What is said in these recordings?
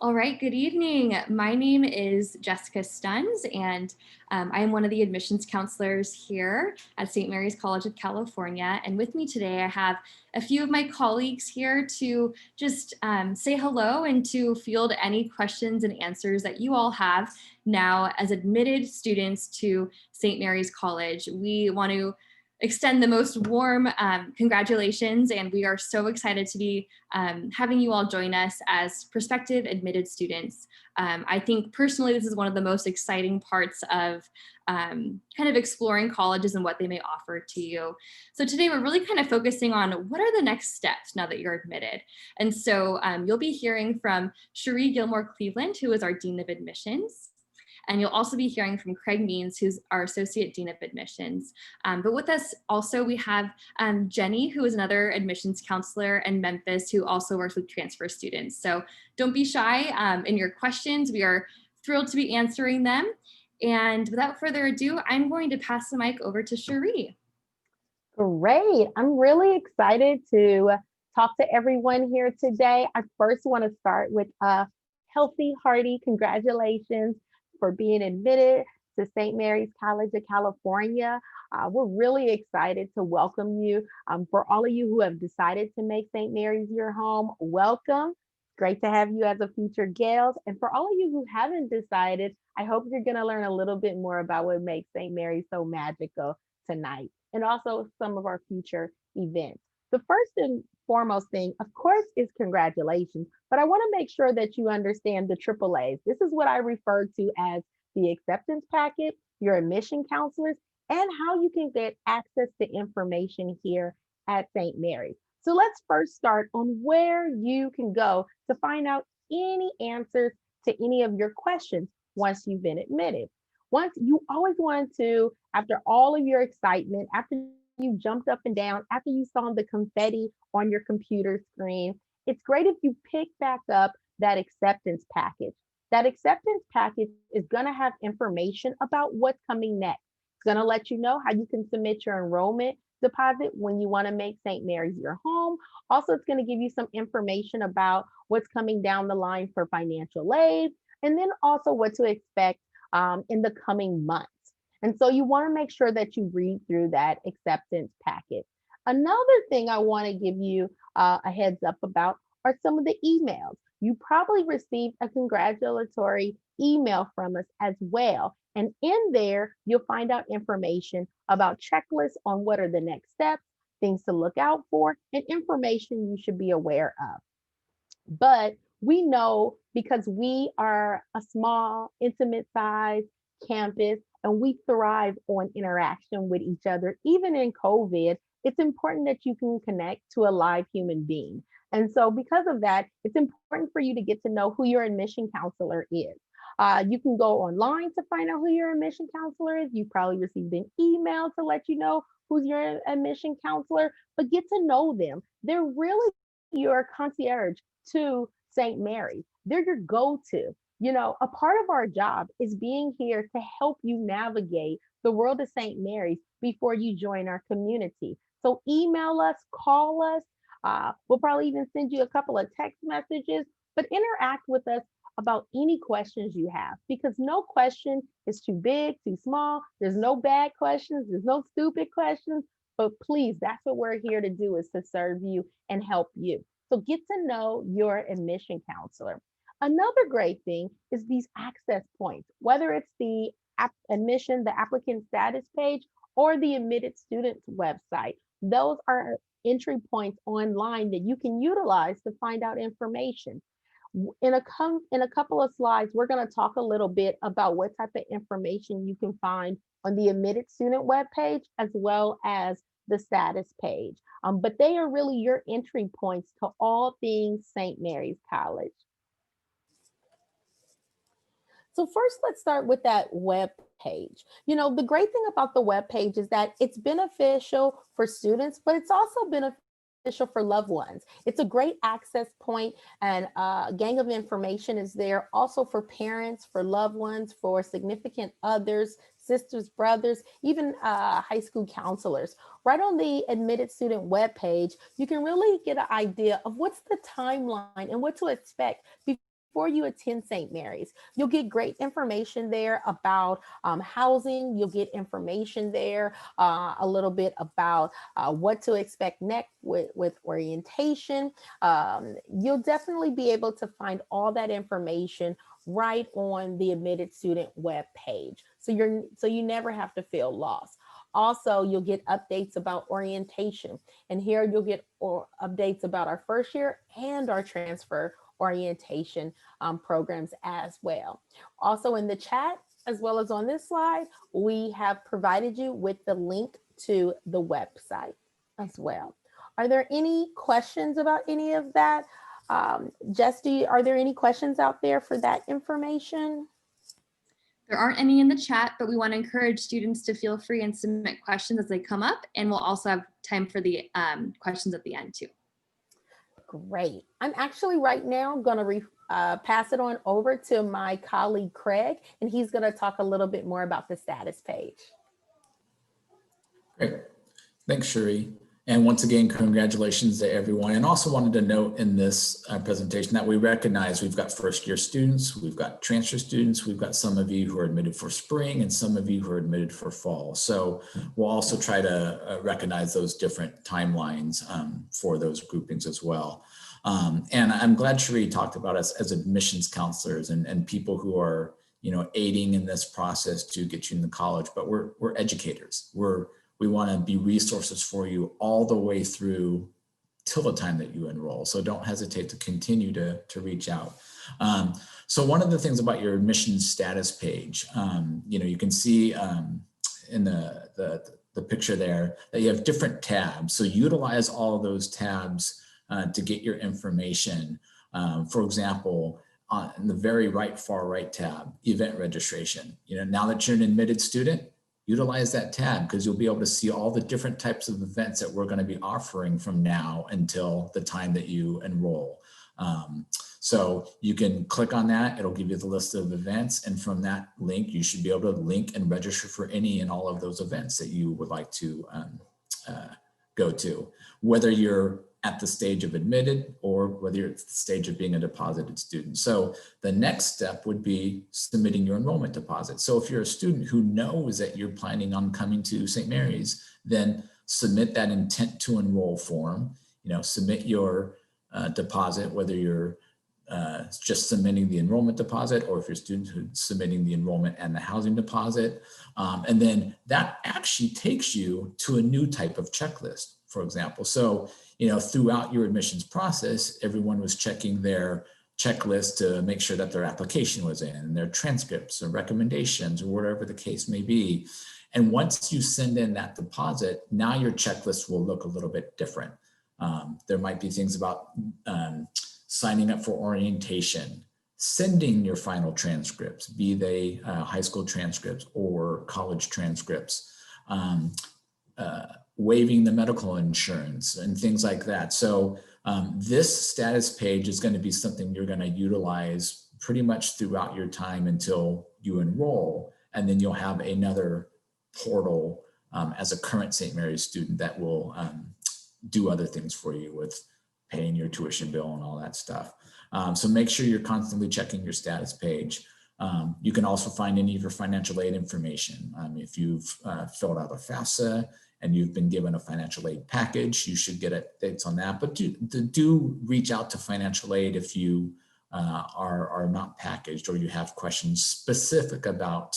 All right, good evening. My name is Jessica Stunz, and I am one of the admissions counselors here at St. Mary's College of California. And with me today, I have a few of my colleagues here to just say hello and to field any questions and answers that you all have now as admitted students to St. Mary's College. We want to extend the most warm congratulations, and we are so excited to be having you all join us as prospective admitted students. I think personally this is one of the most exciting parts of kind of exploring colleges and what they may offer to you. So today we're really kind of focusing on what are the next steps now that you're admitted. And so you'll be hearing from Sherie Gilmore-Cleveland, who is our Dean of Admissions. And you'll also be hearing from Craig Means, who's our Associate Dean of Admissions. But with us also, we have Jenny, who is another admissions counselor in Memphis, who also works with transfer students. So don't be shy in your questions. We are thrilled to be answering them. And without further ado, I'm going to pass the mic over to Sherie. Great. I'm really excited to talk to everyone here today. I first want to start with a healthy, hearty congratulations for being admitted to St. Mary's College of California. We're really excited to welcome you. For all of you who have decided to make St. Mary's your home, welcome. Great to have you as a featured guest. And for all of you who haven't decided, I hope you're going to learn a little bit more about what makes St. Mary's so magical tonight, and also some of our future events. The first and foremost thing, of course, is congratulations, but I want to make sure that you understand the AAAs. This is what I refer to as the acceptance packet, your admission counselors, and how you can get access to information here at St. Mary's. So let's first start on where you can go to find out any answers to any of your questions once you've been admitted. Once you always want to, after all of your excitement, after you jumped up and down, after you saw the confetti on your computer screen, it's great if you pick back up that acceptance package. That acceptance package is going to have information about what's coming next. It's going to let you know how you can submit your enrollment deposit when you want to make St. Mary's your home. Also, it's going to give you some information about what's coming down the line for financial aid, and then also what to expect in the coming months. And so you want to make sure that you read through that acceptance packet. Another thing I want to give you a heads up about are some of the emails. You probably received a congratulatory email from us as well. And in there, you'll find out information about checklists on what are the next steps, things to look out for, and information you should be aware of. But we know, because we are a small, intimate size campus and we thrive on interaction with each other, even in COVID, it's important that you can connect to a live human being. And so because of that, it's important for you to get to know who your admission counselor is. You can go online to find out who your admission counselor is. You probably received an email to let you know who's your admission counselor, but get to know them. They're really your concierge to St. Mary's. They're your go-to. You know, a part of our job is being here to help you navigate the world of St. Mary's before you join our community. So email us, call us. We'll probably even send you a couple of text messages, but interact with us about any questions you have, because no question is too big, too small. There's no bad questions. There's no stupid questions, but please, that's what we're here to do, is to serve you and help you. So get to know your admission counselor. Another great thing is these access points, whether it's the admission, the applicant status page, or the admitted students website. Those are entry points online that you can utilize to find out information. In a couple of slides, we're going to talk a little bit about what type of information you can find on the admitted student webpage as well as the status page. But they are really your entry points to all things St. Mary's College. So first, let's start with that web page. You know, the great thing about the web page is that it's beneficial for students, but it's also beneficial for loved ones. It's a great access point, and a gang of information is there also for parents, for loved ones, for significant others, sisters, brothers, even high school counselors. Right on the admitted student webpage, you can really get an idea of what's the timeline and what to expect before you attend St. Mary's. You'll get great information there about housing. You'll get information there a little bit about what to expect next with orientation. You'll definitely be able to find all that information right on the admitted student web page. So you never have to feel lost. Also, you'll get updates about orientation. And here you'll get updates about our first year and our transfer orientation programs as well. Also in the chat, as well as on this slide, we have provided you with the link to the website as well. Are there any questions about any of that? Jess, are there any questions out there for that information? There aren't any in the chat, but we want to encourage students to feel free and submit questions as they come up, and we'll also have time for the questions at the end too. Great. I'm actually right now going to pass it on over to my colleague Craig, and he's going to talk a little bit more about the status page. Great. Thanks, Sherie. And once again, congratulations to everyone. And also wanted to note in this presentation that we recognize we've got first year students, we've got transfer students, we've got some of you who are admitted for spring and some of you who are admitted for fall. So we'll also try to recognize those different timelines for those groupings as well. And I'm glad Sherie talked about us as admissions counselors and people who are, aiding in this process to get you into college, but we're educators. We want to be resources for you all the way through till the time that you enroll. So don't hesitate to continue to reach out. So one of the things about your admissions status page, you can see in the picture there that you have different tabs. So utilize all of those tabs to get your information. For example, in the very far right tab, event registration. Now that you're an admitted student, utilize that tab because you'll be able to see all the different types of events that we're going to be offering from now until the time that you enroll. So you can click on that, it'll give you the list of events, and from that link, you should be able to link and register for any and all of those events that you would like to go to, whether you're at the stage of admitted or whether you're at the stage of being a deposited student. So the next step would be submitting your enrollment deposit. So if you're a student who knows that you're planning on coming to St. Mary's, then submit that intent to enroll form, submit your deposit, whether you're just submitting the enrollment deposit or if you're a student who's submitting the enrollment and the housing deposit. And then that actually takes you to a new type of checklist, for example. So throughout your admissions process, everyone was checking their checklist to make sure that their application was in, and their transcripts or recommendations or whatever the case may be. And once you send in that deposit, now your checklist will look a little bit different. There might be things about signing up for orientation, sending your final transcripts, be they high school transcripts or college transcripts, waiving the medical insurance and things like that. So this status page is going to be something you're going to utilize pretty much throughout your time until you enroll. And then you'll have another portal as a current St. Mary's student that will do other things for you with paying your tuition bill and all that stuff. So make sure you're constantly checking your status page. You can also find any of your financial aid information. If you've filled out a FAFSA, and you've been given a financial aid package, you should get updates on that. But do reach out to financial aid if you are not packaged or you have questions specific about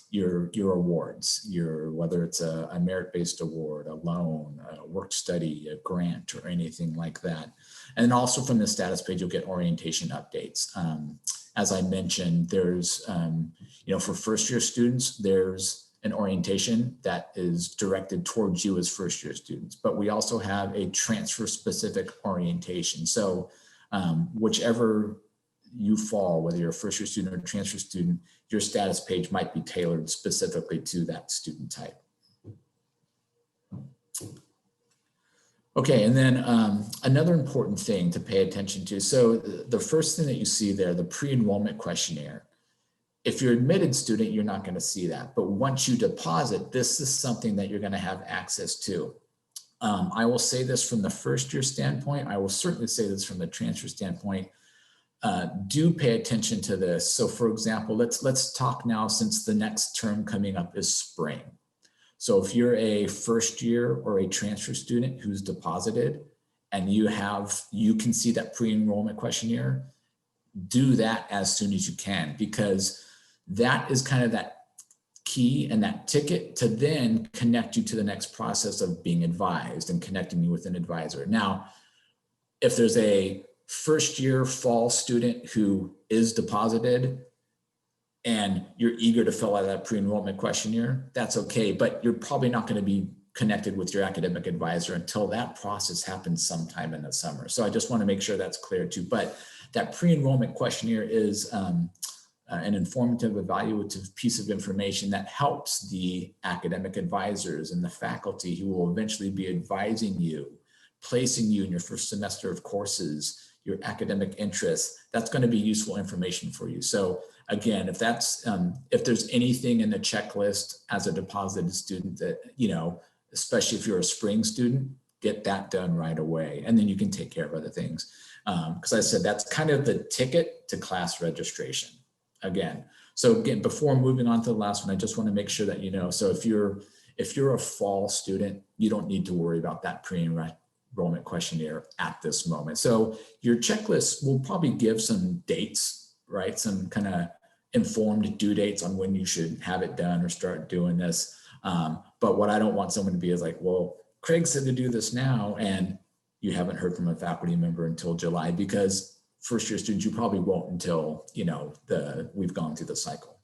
your awards, whether it's a merit-based award, a loan, a work study, a grant, or anything like that. And also from the status page, you'll get orientation updates. As I mentioned, there's, for first-year students, there's an orientation that is directed towards you as first-year students, but we also have a transfer-specific orientation. So whichever you fall, whether you're a first-year student or a transfer student, your status page might be tailored specifically to that student type. Okay, and then another important thing to pay attention to. So the first thing that you see there, the pre-enrollment questionnaire. If you're an admitted student, you're not going to see that. But once you deposit, this is something that you're going to have access to. I will say this from the first year standpoint. I will certainly say this from the transfer standpoint. do pay attention to this. So for example, let's talk now, since the next term coming up is spring. So if you're a first year or a transfer student who's deposited and you can see that pre-enrollment questionnaire, do that as soon as you can, because that is kind of that key and that ticket to then connect you to the next process of being advised and connecting you with an advisor. Now, if there's a first year fall student who is deposited and you're eager to fill out that pre-enrollment questionnaire, that's okay, but you're probably not going to be connected with your academic advisor until that process happens sometime in the summer. So I just want to make sure that's clear too. But that pre-enrollment questionnaire is an informative, evaluative piece of information that helps the academic advisors and the faculty who will eventually be advising you, placing you in your first semester of courses, your academic interests. That's going to be useful information for you. So again, if there's anything in the checklist as a deposited student that, especially if you're a spring student, get that done right away. And then you can take care of other things. Because I said, that's kind of the ticket to class registration. Again, so again, before moving on to the last one, I just want to make sure that so if you're a fall student, you don't need to worry about that pre-enrollment questionnaire at this moment. So your checklist will probably give some dates, right? Some kind of informed due dates on when you should have it done or start doing this. But what I don't want someone to be is like, well, Craig said to do this now, and you haven't heard from a faculty member until July, because first year students, you probably won't until, we've gone through the cycle.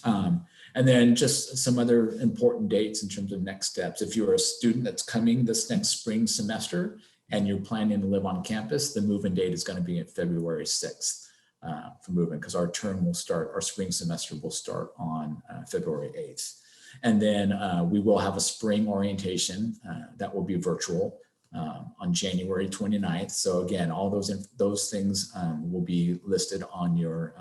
And then just some other important dates in terms of next steps. If you're a student that's coming this next spring semester and you're planning to live on campus, the move-in date is going to be at February 6th for move-in, because our spring semester will start on February 8th. And then we will have a spring orientation that will be virtual on January 29th. So again, all those things will be listed on your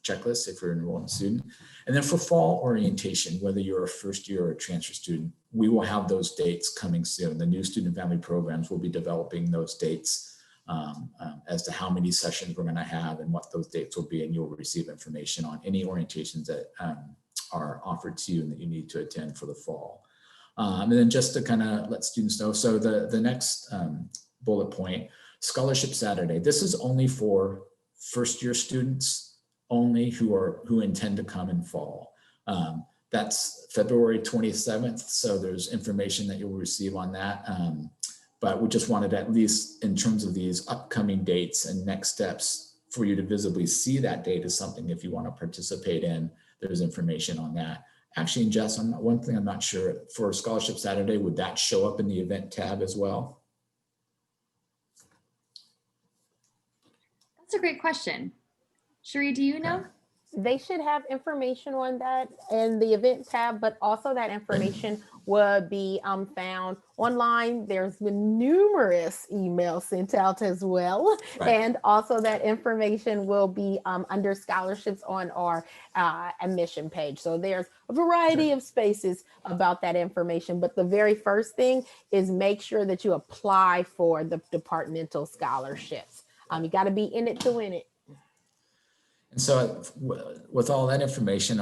checklist if you're an enrollment student. And then for fall orientation, whether you're a first year or a transfer student, we will have those dates coming soon. The new student family programs will be developing those dates as to how many sessions we're going to have and what those dates will be. And you'll receive information on any orientations that are offered to you and that you need to attend for the fall. And then just to kind of let students know, so the next bullet point, Scholarship Saturday. This is only for first year students only who intend to come in fall. That's February 27th. So there's information that you'll receive on that. But we just wanted, at least in terms of these upcoming dates and next steps, for you to visibly see that date as something, if you want to participate in, there's information on that. Actually, Jess, one thing I'm not sure, for Scholarship Saturday, would that show up in the event tab as well? That's a great question. Sherie, do you know? They should have information on that in the event tab, but also that information would be found online. There's been numerous emails sent out as well. Right. And also that information will be under scholarships on our admission page. So there's a variety of spaces about that information. But the very first thing is make sure that you apply for the departmental scholarships. You got to be in it to win it. And so with all that information,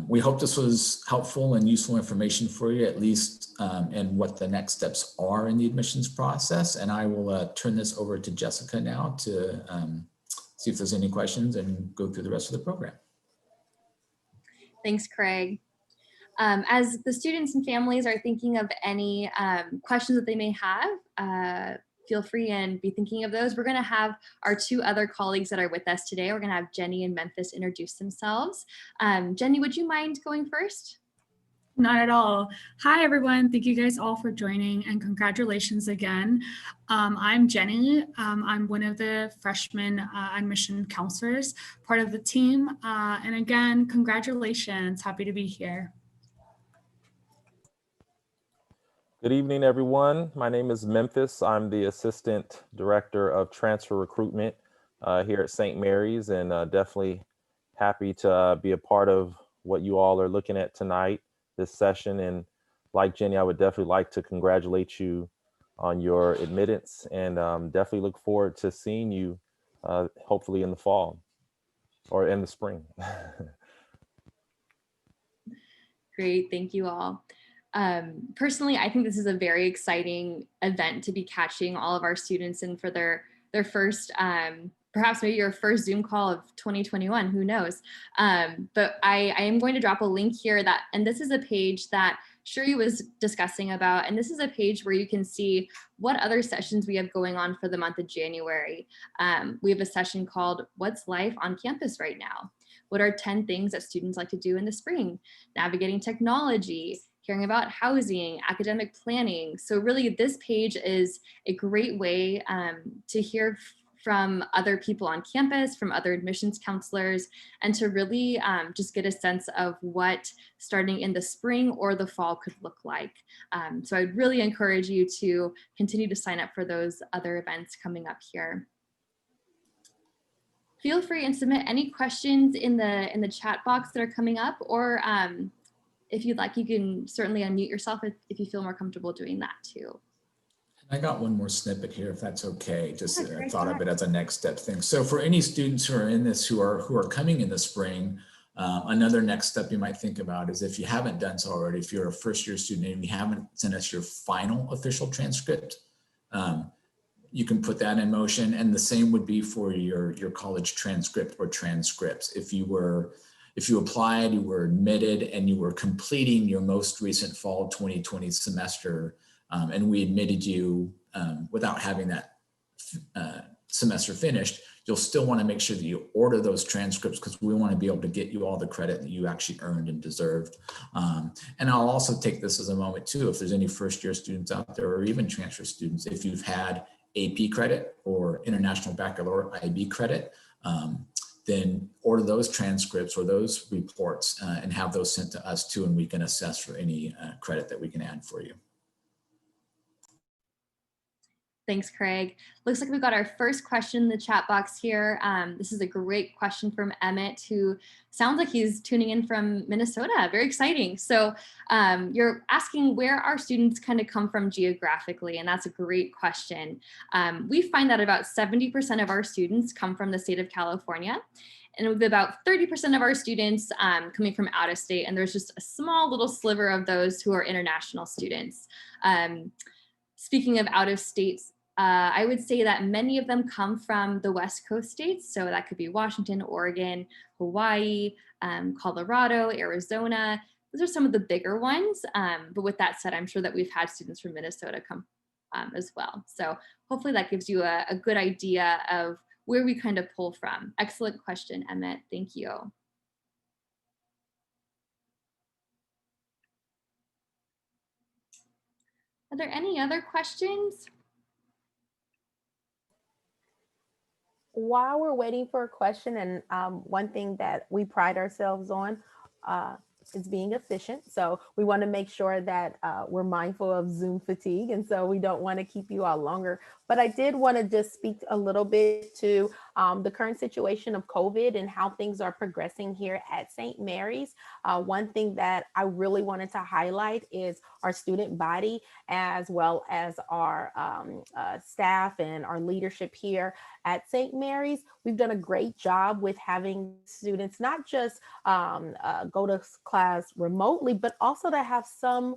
we hope this was helpful and useful information for you, at least in what the next steps are in the admissions process. And I will turn this over to Jessica now to see if there's any questions and go through the rest of the program. Thanks, Craig. As the students and families are thinking of any questions that they may have, feel free and be thinking of those. We're going to have our two other colleagues that are with us today. We're going to have Jenny and Memphis introduce themselves. Jenny, would you mind going first? Not at all. Hi, everyone. Thank you guys all for joining, and congratulations again. I'm Jenny. I'm one of the freshman admission counselors, part of the team. And again, congratulations. Happy to be here. Good evening, everyone. My name is Memphis. I'm the Assistant Director of Transfer Recruitment here at St. Mary's, and definitely happy to be a part of what you all are looking at tonight, this session. And like Jenny, I would definitely like to congratulate you on your admittance, and definitely look forward to seeing you hopefully in the fall or in the spring. Great, thank you all. Personally, I think this is a very exciting event to be catching all of our students in for their first, perhaps maybe your first Zoom call of 2021, who knows? But I am going to drop a link here and this is a page that Sherie was discussing about, and this is a page where you can see what other sessions we have going on for the month of January. We have a session called What's Life on Campus Right Now? What are 10 things that students like to do in the spring? Navigating technology, caring about housing, academic planning. So really this page is a great way to hear from other people on campus, from other admissions counselors, and to really just get a sense of what starting in the spring or the fall could look like. So I'd really encourage you to continue to sign up for those other events coming up here. Feel free and submit any questions in the chat box that are coming up, or if you'd like, you can certainly unmute yourself if you feel more comfortable doing that too. I got one more snippet here, if that's okay. Just Yeah, thought of it as a next step thing. So for any students who are in this, who are coming in the spring, another next step you might think about is, if you haven't done so already, if you're a first year student and you haven't sent us your final official transcript, you can put that in motion. And the same would be for your college transcript or transcripts. If you applied, you were admitted, and you were completing your most recent fall 2020 semester, and we admitted you without having that semester finished, you'll still want to make sure that you order those transcripts, because we want to be able to get you all the credit that you actually earned and deserved. And I'll also take this as a moment too, if there's any first year students out there, or even transfer students, if you've had AP credit or International Baccalaureate IB credit, then order those transcripts or those reports and have those sent to us too, and we can assess for any credit that we can add for you. Thanks, Craig. Looks like we've got our first question in the chat box here. This is a great question from Emmett, who sounds like he's tuning in from Minnesota. Very exciting. So you're asking where our students kind of come from geographically, and that's a great question. We find that about 70% of our students come from the state of California, and with about 30% of our students coming from out of state, and there's just a small little sliver of those who are international students. Speaking of out of state, I would say that many of them come from the West Coast states. So that could be Washington, Oregon, Hawaii, Colorado, Arizona. Those are some of the bigger ones. But with that said, I'm sure that we've had students from Minnesota come as well. So hopefully that gives you a good idea of where we kind of pull from. Excellent question, Emmett. Thank you. Are there any other questions? While we're waiting for a question, and one thing that we pride ourselves on is being efficient. So we want to make sure that we're mindful of Zoom fatigue. And so we don't want to keep you all longer. But I did want to just speak a little bit to the current situation of COVID and how things are progressing here at St. Mary's. One thing that I really wanted to highlight is our student body, as well as our staff and our leadership here at St. Mary's. We've done a great job with having students not just go to class remotely, but also to have some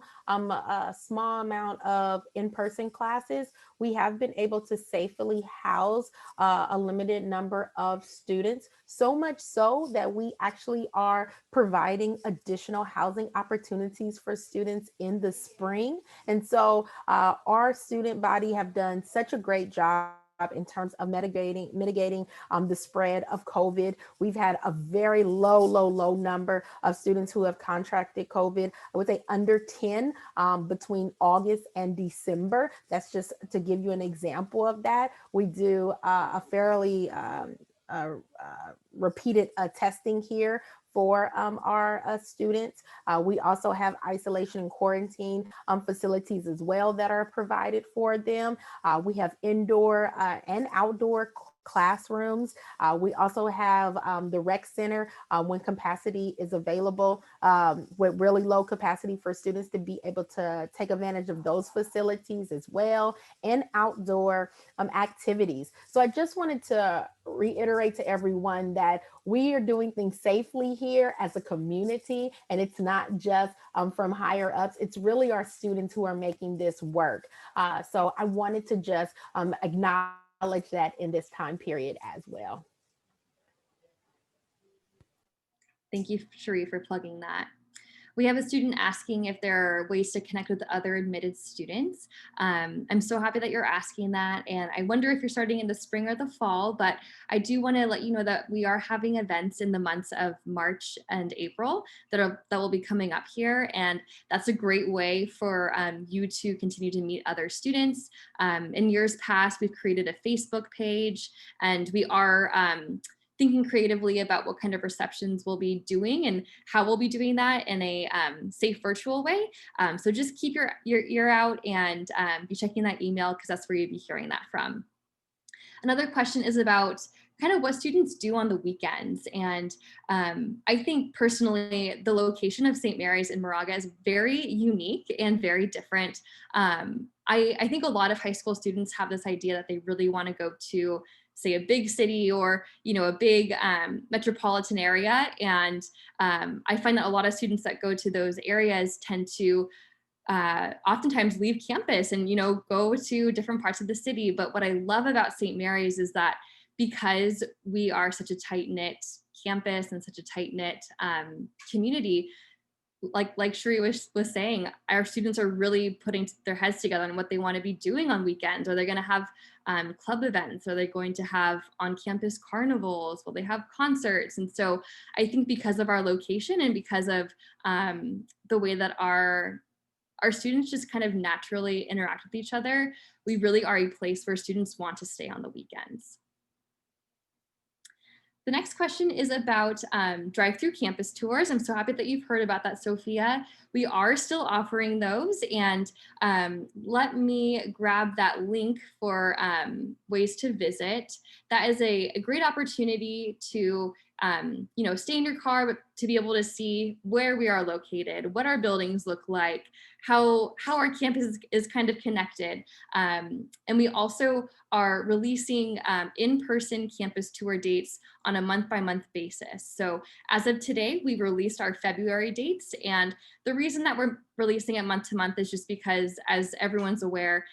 small amount of in-person classes. We have been able to safely house a limited number of students, so much so that we actually are providing additional housing opportunities for students in the spring. And so our student body have done such a great job in terms of mitigating the spread of COVID. We've had a very low number of students who have contracted COVID. I would say under 10 between August and December. That's just to give you an example of that. We do a fairly repeated testing here for our students. We also have isolation and quarantine facilities as well that are provided for them. We have indoor and outdoor classrooms. We also have the rec center when capacity is available, with really low capacity for students to be able to take advantage of those facilities as well, and outdoor activities. So I just wanted to reiterate to everyone that we are doing things safely here as a community, and it's not just from higher ups, it's really our students who are making this work. So I wanted to just acknowledge that in this time period as well. Thank you, Sherie, for plugging that. We have a student asking if there are ways to connect with other admitted students. I'm so happy that you're asking that. And I wonder if you're starting in the spring or the fall, but I do want to let you know that we are having events in the months of March and April that will be coming up here. And that's a great way for you to continue to meet other students. In years past, we've created a Facebook page, and we are thinking creatively about what kind of receptions we'll be doing and how we'll be doing that in a safe virtual way. So just keep your ear out and be checking that email, because that's where you'll be hearing that from. Another question is about kind of what students do on the weekends. And I think personally, the location of St. Mary's in Moraga is very unique and very different. I think a lot of high school students have this idea that they really want to go to, say, a big city or, a big metropolitan area. And I find that a lot of students that go to those areas tend to oftentimes leave campus and, go to different parts of the city. But what I love about St. Mary's is that because we are such a tight-knit campus and such a tight-knit community, like Sherie was saying, our students are really putting their heads together on what they want to be doing on weekends. Are they going to have club events? Are they going to have on-campus carnivals? Will they have concerts? And so I think because of our location and because of the way that our students just kind of naturally interact with each other, we really are a place where students want to stay on the weekends. The next question is about drive-through campus tours. I'm so happy that you've heard about that, Sophia. We are still offering those, and let me grab that link for ways to visit. That is a great opportunity to stay in your car, but to be able to see where we are located, what our buildings look like, how our campus is kind of connected. And we also are releasing in-person campus tour dates on a month-by-month basis. So as of today, we've released our February dates. And the reason that we're releasing it month to month is just because, as everyone's aware,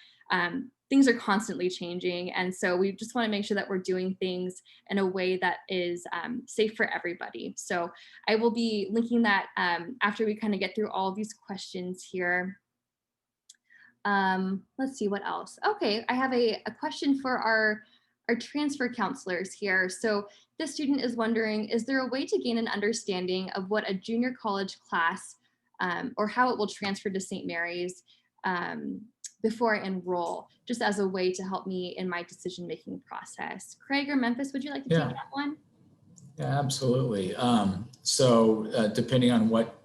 things are constantly changing. And so we just want to make sure that we're doing things in a way that is safe for everybody. So I will be linking that after we kind of get through all of these questions here. Let's see what else. Okay, I have a question for our transfer counselors here. So this student is wondering, is there a way to gain an understanding of what a junior college class or how it will transfer to St. Mary's before I enroll, just as a way to help me in my decision-making process? Craig or Memphis, would you like to take that one? Yeah, absolutely. So depending on what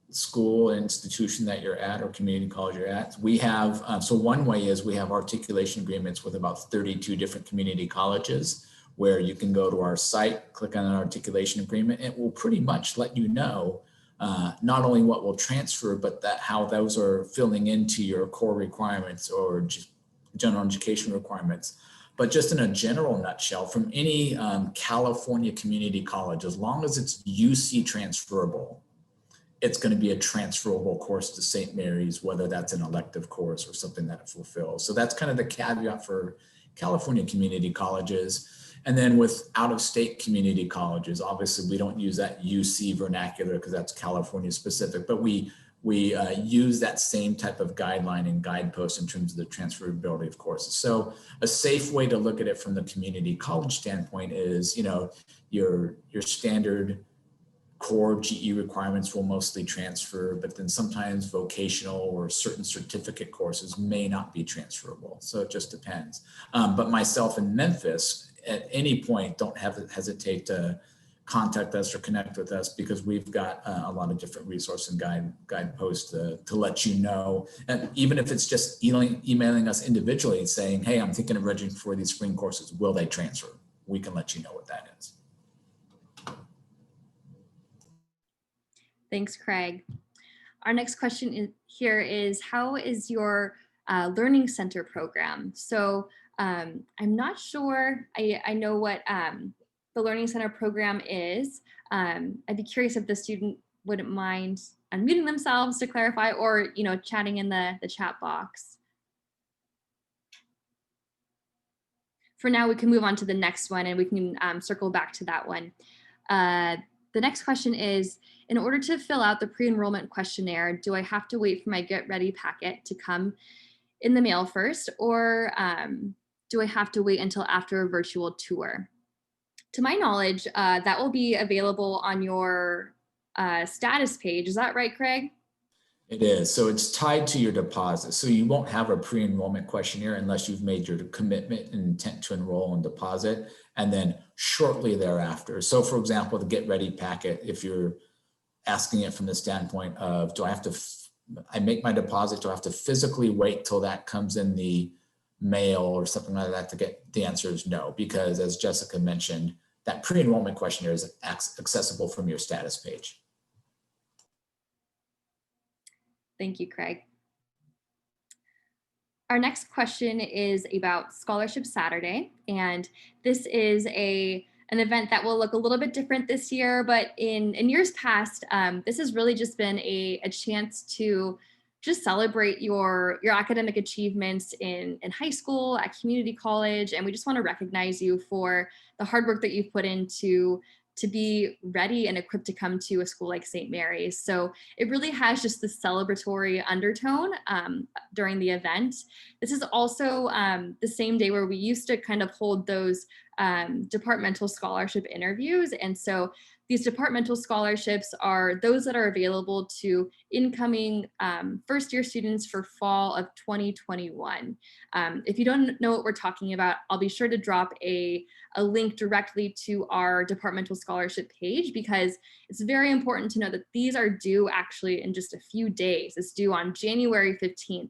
school and institution that you're at or community college you're at, we have, so one way is we have articulation agreements with about 32 different community colleges, where you can go to our site, click on an articulation agreement, and it will pretty much let you know not only what will transfer, but how those are filling into your core requirements or just general education requirements. But just in a general nutshell, from any California community college, as long as it's UC transferable, it's going to be a transferable course to St. Mary's, whether that's an elective course or something that it fulfills. So that's kind of the caveat for California community colleges. And then with out-of-state community colleges, obviously we don't use that UC vernacular because that's California specific, but we use that same type of guideline and guidepost in terms of the transferability of courses. So a safe way to look at it from the community college standpoint is, your standard core GE requirements will mostly transfer, but then sometimes vocational or certain certificate courses may not be transferable. So it just depends. But myself in Memphis, at any point, don't hesitate to contact us or connect with us, because we've got a lot of different resource and guideposts to let you know. And even if it's just emailing us individually saying, hey, I'm thinking of registering for these spring courses, will they transfer? we can let you know what that is. Thanks, Craig. Our next question here is, how is your Learning Center program? So I'm not sure I know what the Learning Center program is. I'd be curious if the student wouldn't mind unmuting themselves to clarify, or chatting in the chat box. For now, we can move on to the next one, and we can circle back to that one. The next question is, in order to fill out the pre-enrollment questionnaire, do I have to wait for my Get Ready packet to come in the mail first, or do I have to wait until after a virtual tour? To my knowledge, that will be available on your status page. Is that right, Craig? It is. So it's tied to your deposit. So you won't have a pre-enrollment questionnaire unless you've made your commitment and intent to enroll and deposit, and then shortly thereafter. So for example, the Get Ready packet, if you're asking it from the standpoint of, do I have to, I make my deposit, do I have to physically wait till that comes in the mail or something like that to get, the answer is no, because as Jessica mentioned, that pre-enrollment questionnaire is accessible from your status page. Thank you, Craig. Our next question is about Scholarship Saturday, and this is an event that will look a little bit different this year, but in years past, this has really just been a chance to just celebrate your academic achievements in high school, at community college, and we just want to recognize you for the hard work that you've put into to be ready and equipped to come to a school like St. Mary's. So it really has just this celebratory undertone during the event. This is also the same day where we used to kind of hold those departmental scholarship interviews. And so these departmental scholarships are those that are available to incoming first year students for fall of 2021. If you don't know what we're talking about, I'll be sure to drop a link directly to our departmental scholarship page, because it's very important to know that these are due actually in just a few days. It's due on January 15th.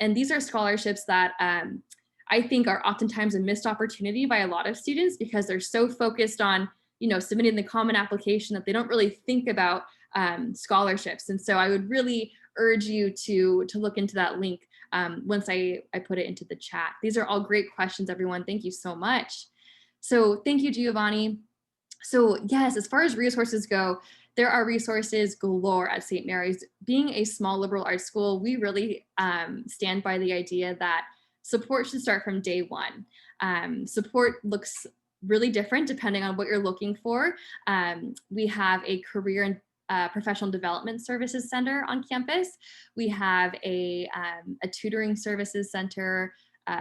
And these are scholarships that I think are oftentimes a missed opportunity by a lot of students, because they're so focused on submitting the common application that they don't really think about scholarships. And so I would really urge you to look into that link once I put it into the chat. These are all great questions, everyone. Thank you so much. So thank you, Giovanni. So yes, as far as resources go, there are resources galore at St. Mary's. Being a small liberal arts school, we really stand by the idea that support should start from day one. Support looks really different depending on what you're looking for. We have a career and professional development services center on campus. We have a tutoring services center,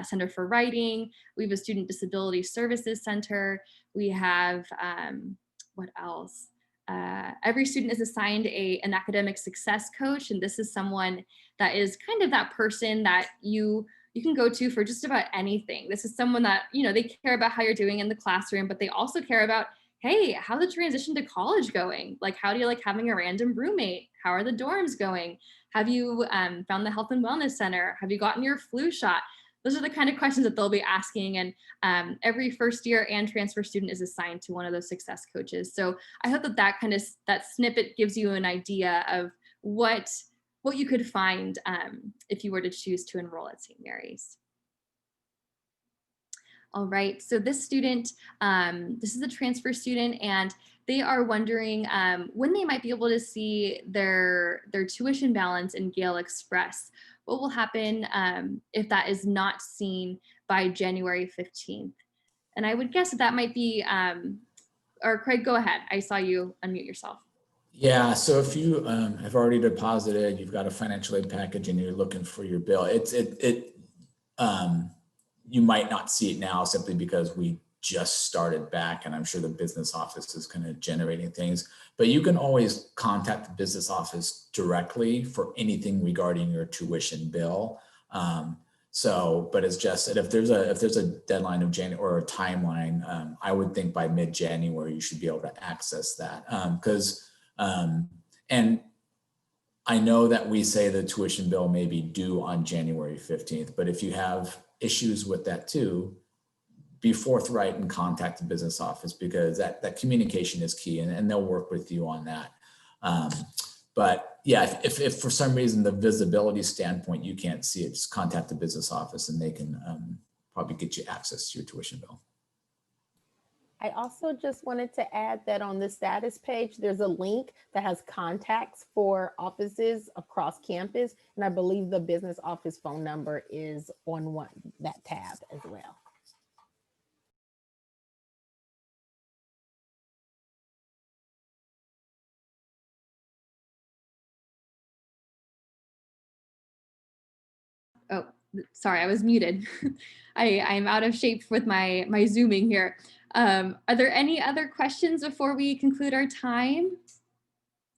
Center for Writing. We have a student disability services center. We have, what else? Every student is assigned an academic success coach, and this is someone that is kind of that person that you can go to for just about anything. This is someone that, they care about how you're doing in the classroom, but they also care about, hey, how's the transition to college going? Like, how do you like having a random roommate? How are the dorms going? Have you found the health and wellness center? Have you gotten your flu shot? Those are the kind of questions that they'll be asking. And every first year and transfer student is assigned to one of those success coaches. So I hope that snippet gives you an idea of what you could find if you were to choose to enroll at St. Mary's. All right, so this student, this is a transfer student, and they are wondering when they might be able to see their tuition balance in Gale Express. What will happen if that is not seen by January 15th? And I would guess that might be, or Craig, go ahead. I saw you unmute yourself. Yeah, so if you have already deposited, you've got a financial aid package and you're looking for your bill, you might not see it now simply because we just started back, and I'm sure the business office is kind of generating things, but you can always contact the business office directly for anything regarding your tuition bill. But as Jess said, if there's a deadline of January or a timeline, I would think by mid-January you should be able to access that, and I know that we say the tuition bill may be due on January 15th, but if you have issues with that too, be forthright and contact the business office, because that communication is key, and they'll work with you on that. But yeah, if for some reason the visibility standpoint you can't see it, just contact the business office and they can probably get you access to your tuition bill. I also just wanted to add that on the status page, there's a link that has contacts for offices across campus. And I believe the business office phone number is on that tab as well. Oh, sorry, I was muted. I'm out of shape with my Zooming here. Are there any other questions before we conclude our time?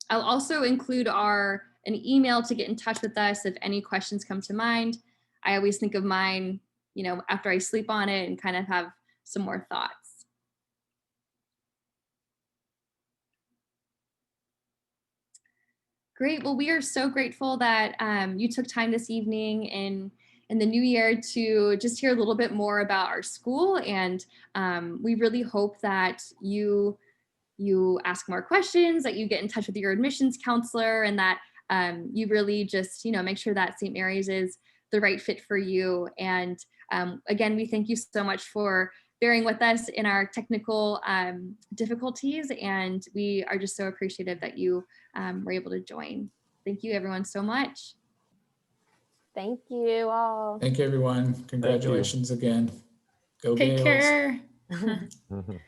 I'll also include an email to get in touch with us if any questions come to mind. I always think of mine, after I sleep on it and kind of have some more thoughts. Great. Well, we are so grateful that you took time this evening in the new year to just hear a little bit more about our school. And we really hope that you ask more questions, that you get in touch with your admissions counselor, and that you really just, make sure that St. Mary's is the right fit for you. And again, we thank you so much for bearing with us in our technical difficulties. And we are just so appreciative that you were able to join. Thank you everyone so much. Thank you all. Thank you, everyone. Congratulations again. Go Take Gales. care. Mhm.